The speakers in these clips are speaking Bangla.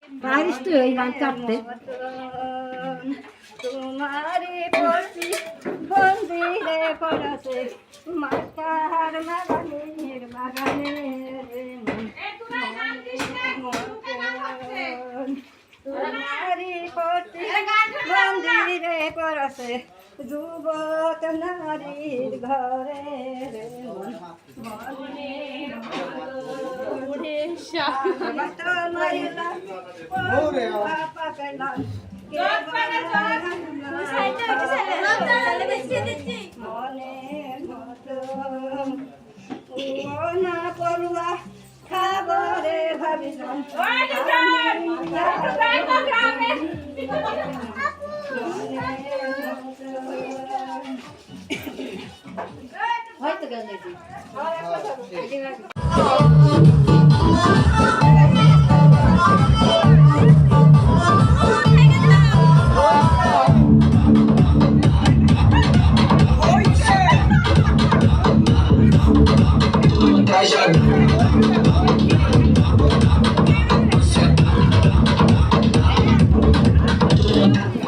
बारिश तो यही रात काटते तुम्हारी पोती बंदिरे पड़से मातार मगनीर मगने तुम्हारी पोती बंदिरे पड़से যুবক নারীর ঘরে রে মনে ওরে শামত মাইলা ওরে পাকাইলা কে মনে মতো ও না পড়ুয়া খাবরে ভাবিলাম হয়তো গান দেখি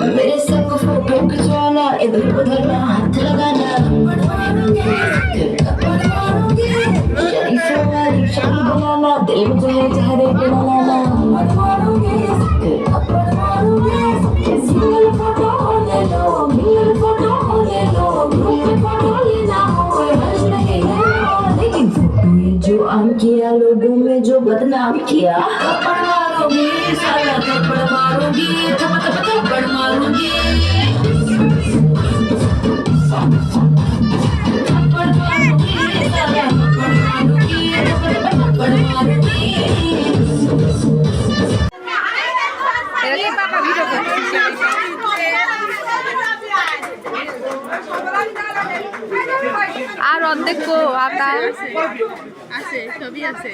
मेरे संग फोटो खिंचवाना इधर उधर ना हाथ लगाना शरीफ वाली शक्ल बनाना दिल में जो है चेहरे पे बनाना सिंगल फोटो ले लो मिलल फोटो ले लो ग्रुप में फोटो लेना कोई हर्ज नहीं है लेकिन फोटो ये जो आम किया लोगों में जो बदनाम किया थप्पड़ मारोगी साला थप्पड़ मारोगी थप्पड़ मारोगी थप्पड़ मारोगी साला थप्पड़ मारोगी थप्पड़ मारोगी এর বাবা ভিডিও করছে আর অর্ধেক কো আপনার আছে ছবি আছে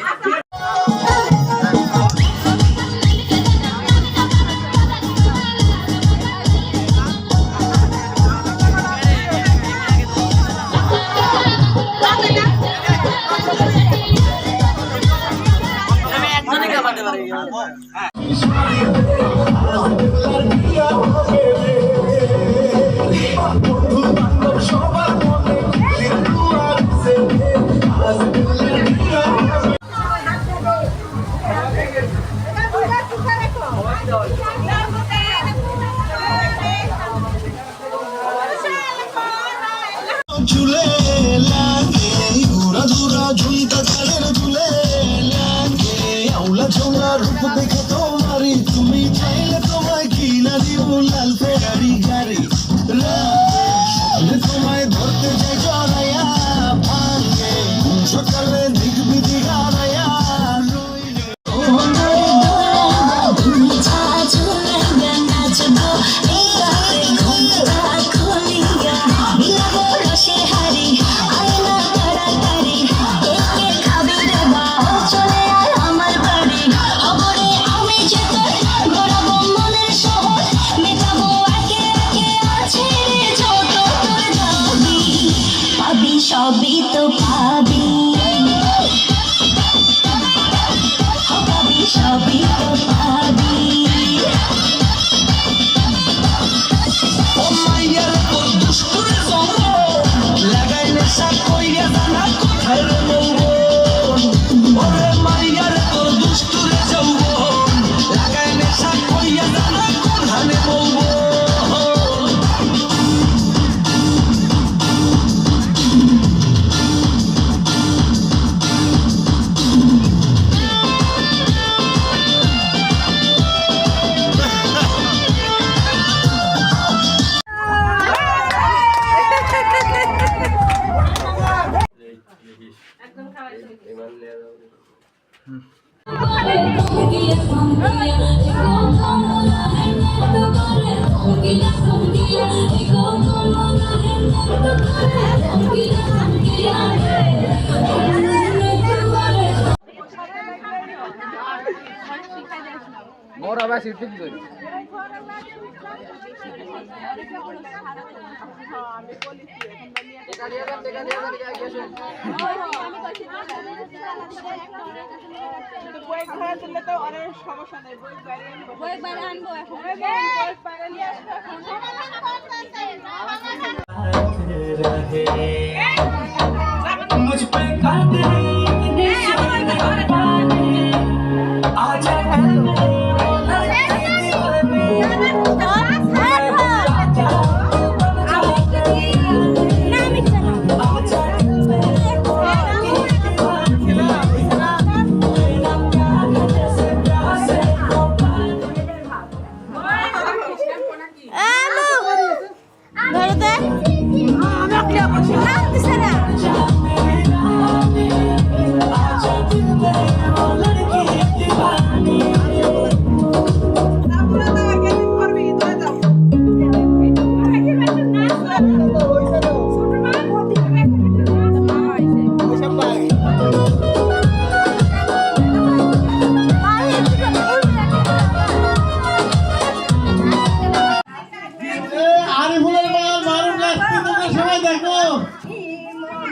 झूले लागे घूरा घूरा झुमका कालेर झूले लागे आउला झोला रूप देखे तुम्हारी তুমি চাইলে তোমায় কিনা দিব লাল ফেরারি গাড়ি তোমায় ধরতে যাই জড়াইয়া ভাঙে সকালে দেখবি দিঘারাইয়া সবই তো পাবি পাবি সবই তো পাবি ও মাইয়ার তোর দুষ্টুরে জঙ্গ লাগাইলে সাত কইরা জানা কোথায় রে মৌবন ওরে মাইয়ার তোর দুষ্টুরে জঙ্গ লাগাইলে সাত কইরা জানা কোথায় মৌবন More about it. मुझ पे कर दे आजा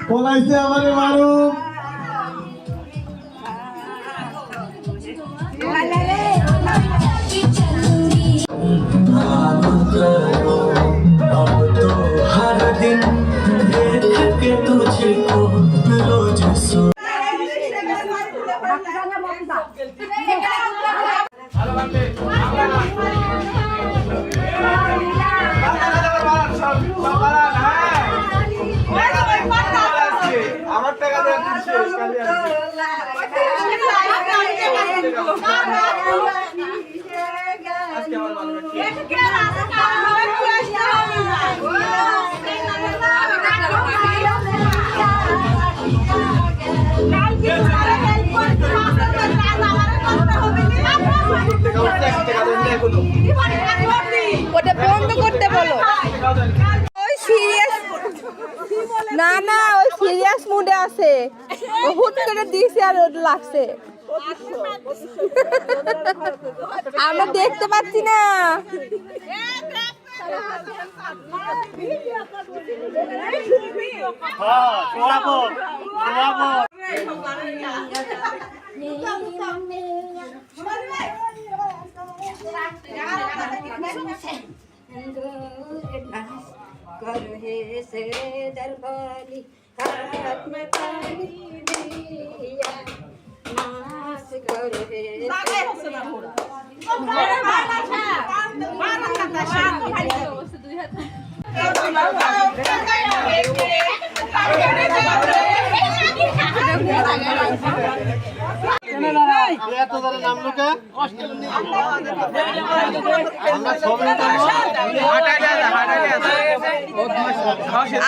পলাইছে আমারে মারু हर दिन देख के तुझको रोज सो আমার টাকা দিয়ে দিচ্ছে কালি আজকে আমার ওটা বন্ধ করতে বলো। ওই সিরিয়াস না না, ওই সিরিয়াস মুডে আছে, ও হুট করে দিয়েছে আর ওটা লাগছে, আমরা দেখতে পাচ্ছি না। करो हे से दरबारी हाथ में पानी दिया नाच करो हे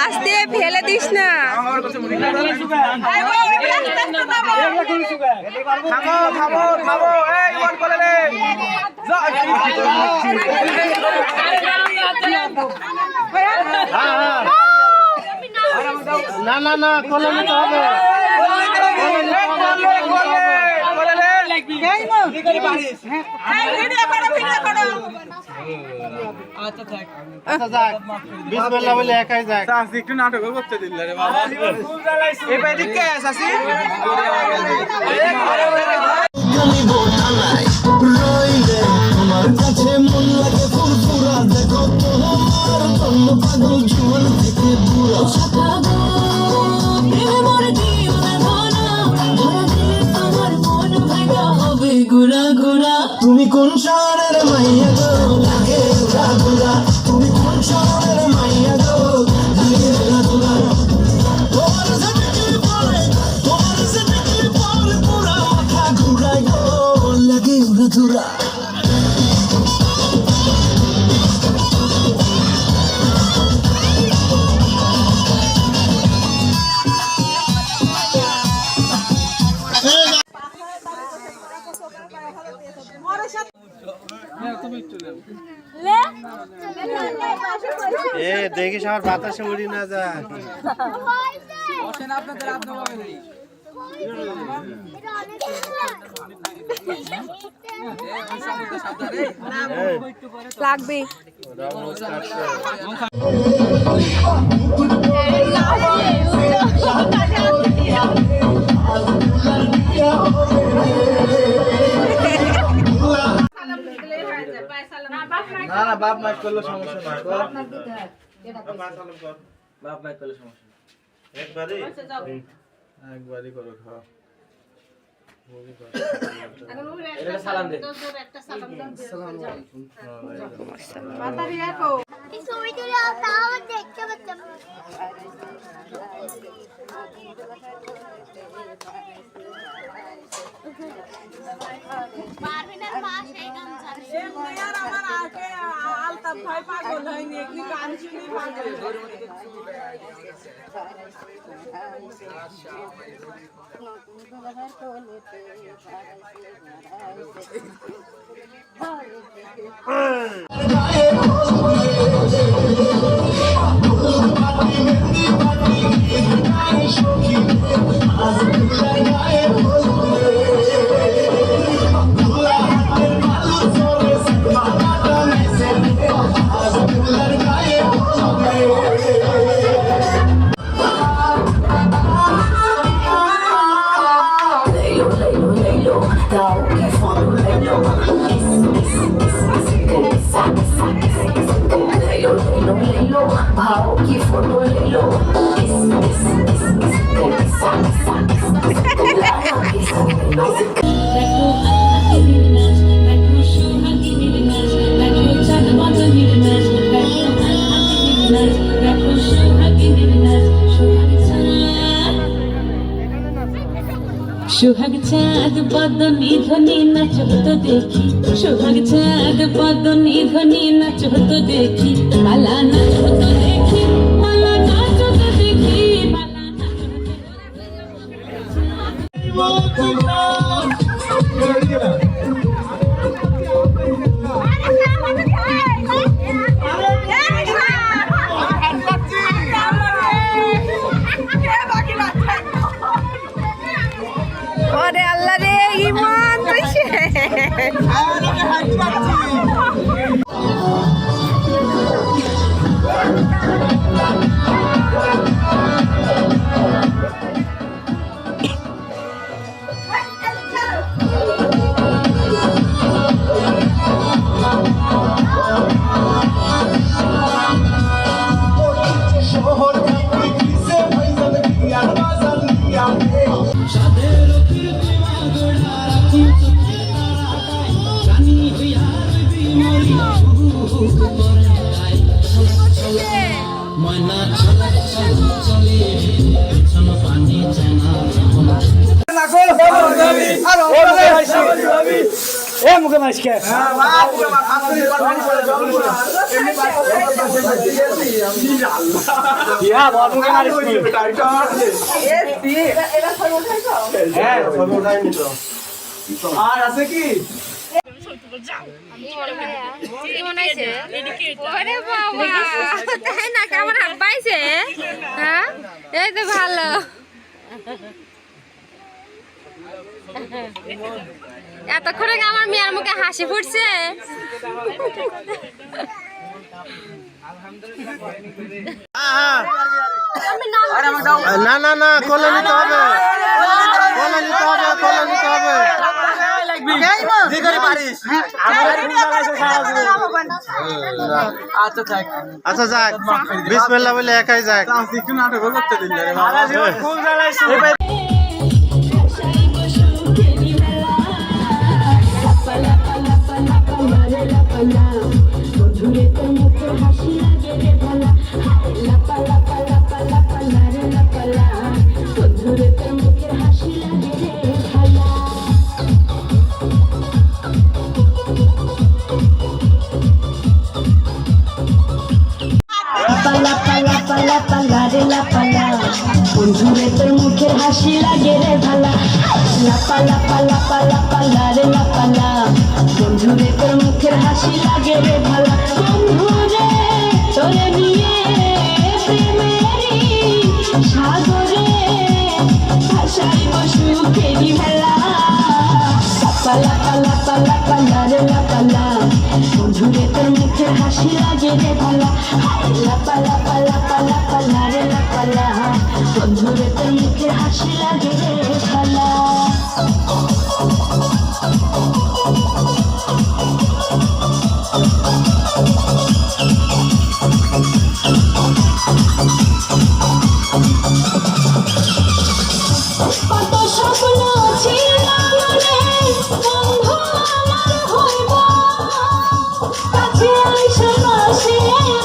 আস্তে ফেলে দিস না। না না না কোলে নিতে হবে আচ্ছা যাক বিসমিল্লাহ বলে একাই যাক একটু নাটক করতে দিল রে বাবা এবার দিকে আসি রইলে তোমার কাছে মন লাগে ফুরফুরা দেখো তোমার জন্য পাগল জুয়ান থেকে বুড়া গুড়া গুড়া তুমি কোন শহরের মাইয়া গো লাগে গুড়া গুড়া তুমি কোন শহরের মাইয়া গো লাগে গুড়া গুড়া তোমার জিন্দগি পরে পুরা মাথা ঘুরাই গো লাগে গুড়া গুড়া এ দেখিস আমার বাতাসে উড়ি না যায় আপনাদের আপনার লাগবে না না বাপ মাইক করলে সমস্যা নাই বাপ মাইক করলে সমস্যা একবারই করো খাও সালাম দে भाव की फोटो ले लो সোহাগ চাঁদ বদনি ধনি নাচ তো দেখি সোহাগ চাঁদ বদনি ধনি নাচ তো দেখি পালা নাচ তো দেখি পালা নাচ তো দেখি পালা ওরে আল্লাহ রে ইমান তুই মুখে মাইস কে আর আছে কি তাই না কেমন হাত পাইছে হ্যাঁ এই তো ভালো এতক্ষণে আমার মেয়ের মুখে হাসি ফুটছে না না না কোলে নিতে হবে কোলে নিতে হবে কোলে নিতে হবে আচ্ছা যাক বিসমিল্লাহ বলে একাই যাক একটু নাটক করতে দিন বন্ধুরে তোর মুখের হাসি লাগে রে ভালা লাপা লাপা লাপা লাপা লারে লাপালা বন্ধুরে তোর মুখের হাসি লাগে রে ভালা বন্ধুরে তোরে নিয়ে প্রেমেরি সাগরে ভাসাই বসু ফেরি ভেলা লাপা লাপা লাপা লাপা লাপালা রে লাপালা বন্ধুরে তোর মুখের হাসি লাগে রে ভালা লাপালা পালা পালা পালা রে লাপালা বন্ধুরে তোর মুখের হাসি লাগে রে ভালা কত স্বপ্ন ছিল মনে বন্ধু আমার হইব কাছে আইসা পাশে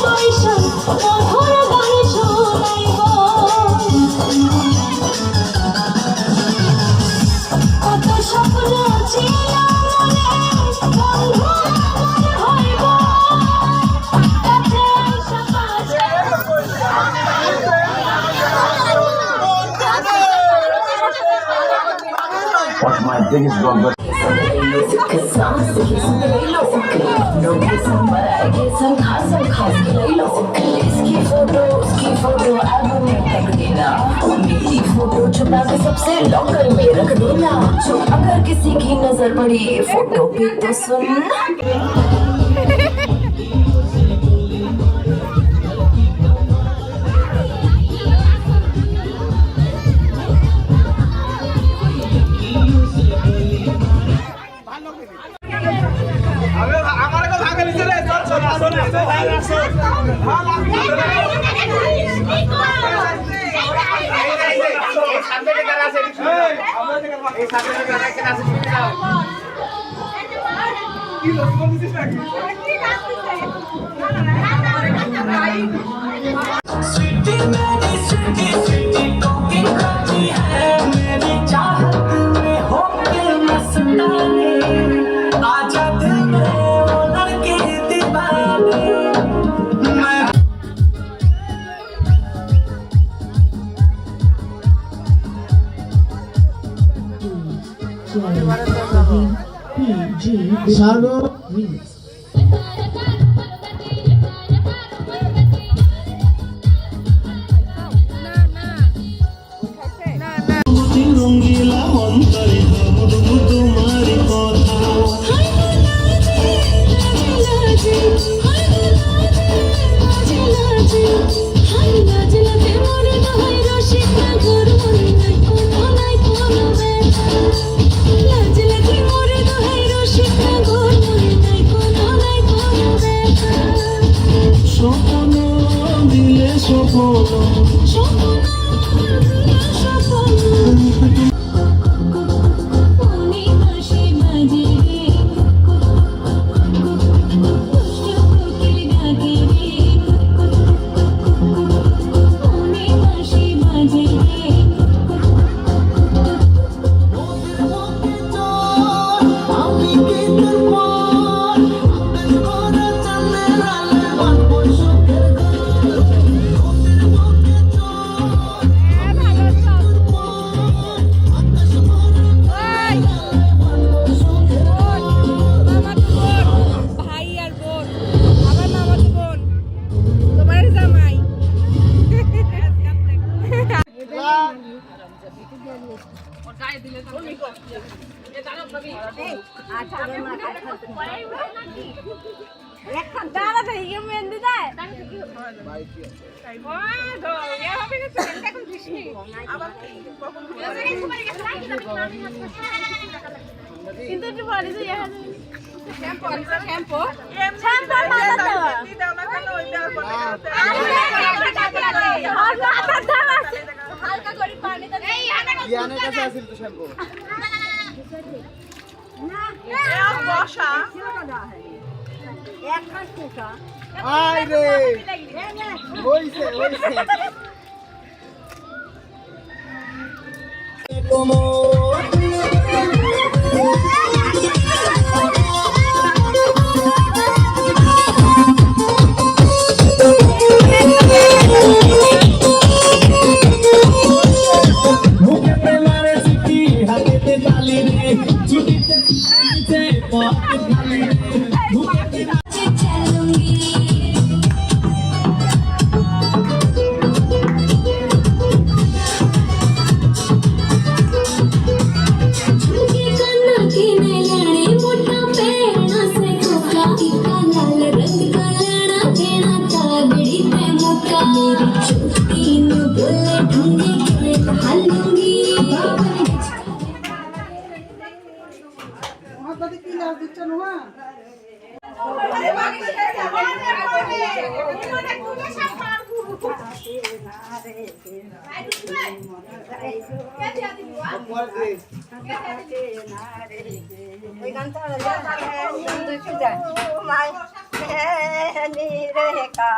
বইসা মধুর গান শোনাইব কত স্বপ্ন ছিল মনে বন্ধু আমার হইব কাছে আইসা পাশে What's my biggest blunder? Cause I'm sick, no kissing, but I get some खास इसकी फोटो एल्बम में रख देना मेरी फोटो छुपा के सबसे लॉकर में रख देना जो अगर किसी की नजर पड़ी फोटो पे तो सुन শালু রঙ্গিলা অন্তরে ভাবু তোমার কথা স্বপ্ন দিলে জ্ঞানের কাছে আসিল তো শ্যাম্পু আয় রে হইছে झुमके कन्ना की ওই গানটা রে কা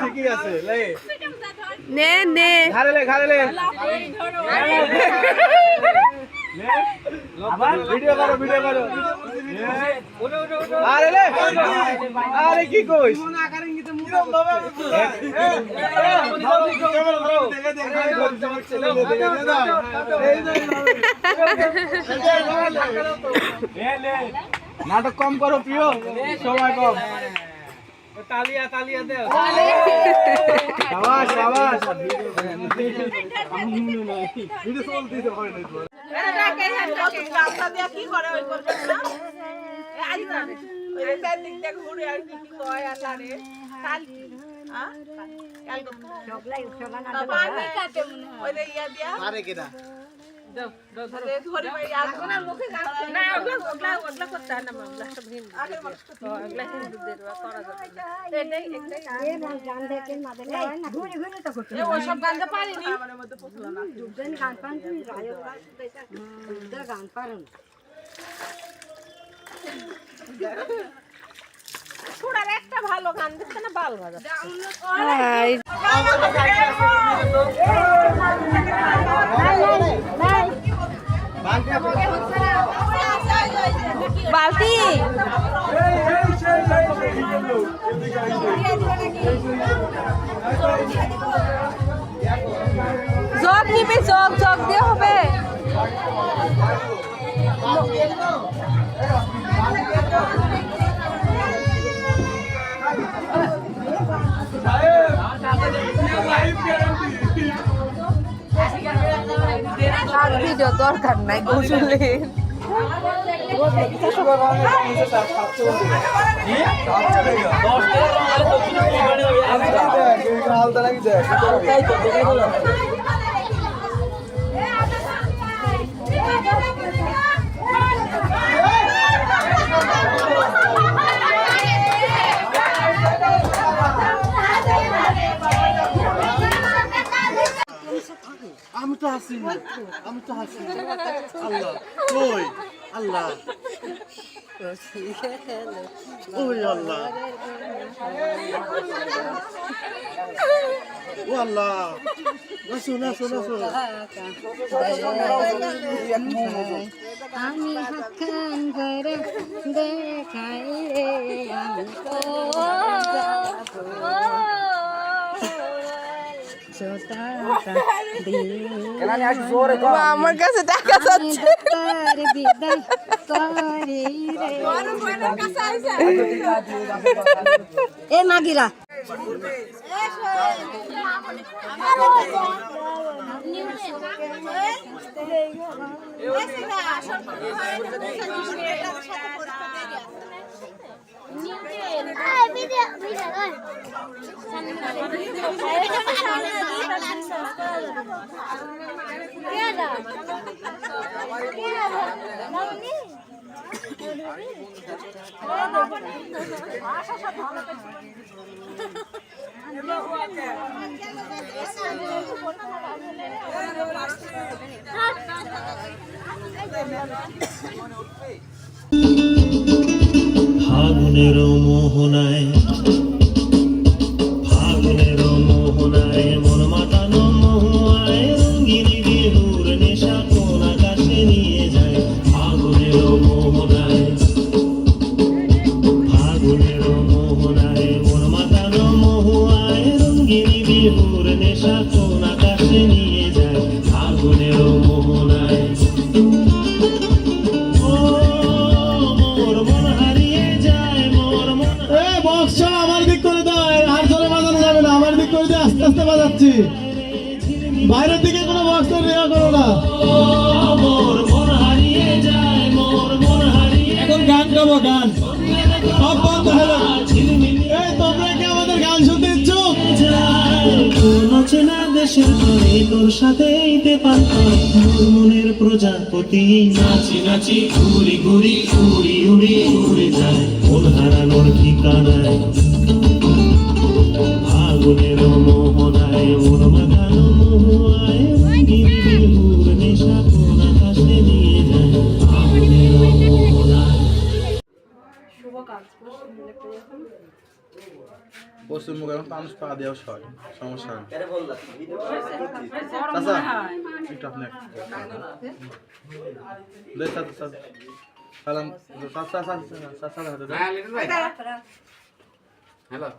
ঠিকই আছে নে নে ঘাড়ে ভিডিও করো আরে কি কইস নাটক কম করো প্রিয় সময় কম তালিয়া দে শাবাশ ভিডিও চলতেছে হয় না কি করে ওই করবে না ওই তার দিক থেকে ঘুরে আর কি কয় আল্লাহ রে কাল কাল সবলাই সলা না পানি কাটে মনে হয় ওই ইয়া দিয়া আরে কেডা ধরে ধরে ভাই আসনা মুখে কাটে না ওগলা করতে না মামলা সব হিম আগে মানুষ তো ওগলা হিন্দুদের করা যাবে এটাই এ না গান দেখেন মাদের না ঘুরে ঘুরে তো করতে ওই সব গানটা পারিনি আমার মধ্যে পছন্দ না দুজন গান পান তুই রায়ো গান পারেন পুরার একটা ভালো গান দিতে না বাল বাজা বালতি জগ নিবে জগ দিয়ে হবে ভিডিও দরকার নাই গোসলে আমি তো হাসি আল্লাহ কই আল্লাহ ওই আল্লাহ ও আল্লাহ শোনা আমি হাকান করে দেখাই রে আমি তো আমার কাছে টাকা যাচ্ছে এ মাগিরা ফাগুনের মোহনায় মন মাতানো মহুয়ায় রঙিন গেরুর নেশা কোন আকাশে নিয়ে যায় ফাগুনের মোহনায় মন মাতানো মহুয়ায় আস্তে বাজাচ্ছি, বাইরের দিকে কোনো বক্সের রেয়া করো না। এখন গান গাবো, গান সব বন্ধ হলো। এই তোমরা কি আমাদের গান শুনতে ইচ্ছুক? চেনা দেশের ঘরে তোর সাথে মনের প্রজাপতি নাচি নাচি ঘুরি ঘুরি উড়ি উড়ি উড়ে যায় মন হারানোর ঠিকানায় আগুনের মোহনায় মন মাখানো মোহায় গিরিগুর নেশা কোন আকাশে নিয়ে যায় আগুনের মোহনায়। শুভ কাজ পশ্চিমবঙ্গে এখন মানুষ পা দেওয়া হয়, সমস্যা নেই। চাচা একটু আপনি সালাম। হ্যালো